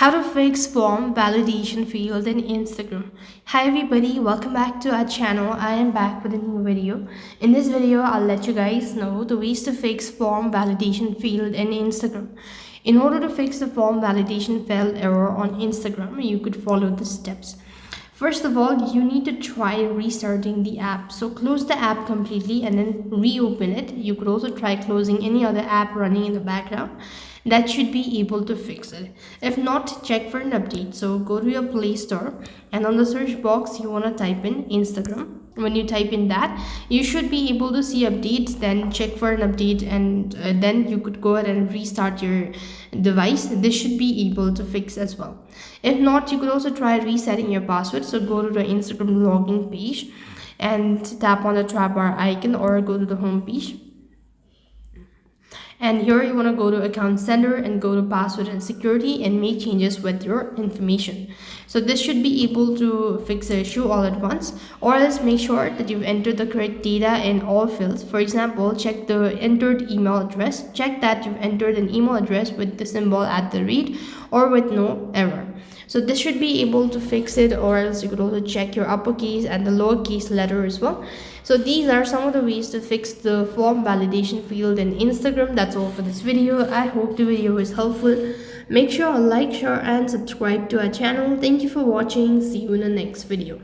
How to fix form validation field in Instagram. Hi everybody, welcome back to our channel. I am back with a new video. In this video, I'll let you guys know the ways to fix form validation field in Instagram. In order to fix the form validation field error on Instagram, you could follow the steps. First of all, you need to try restarting the app. So close the app completely and then reopen it. You could also try closing any other app running in the background. That should be able to fix it. If not, check for an update. So go to your Play Store and on the search box, you want to type in Instagram. When you type in that, you should be able to see updates. Then check for an update and then you could go ahead and restart your device. This should be able to fix as well. If not, you could also try resetting your password. So go to the Instagram login page and tap on the trap bar icon or go to the home page. And here you want to go to account center and go to password and security and make changes with your information. So this should be able to fix the issue all at once, or else make sure that you've entered the correct data in all fields. For example, check the entered email address. Check that you've entered an email address with the symbol @ or with no error. So this should be able to fix it, or else you could also check your uppercase and the lowercase letter as well. So these are some of the ways to fix the form validation field in Instagram. That's all for this video. I hope the video was helpful. Make sure to like, share and subscribe to our channel. Thank you for watching. See you in the next video.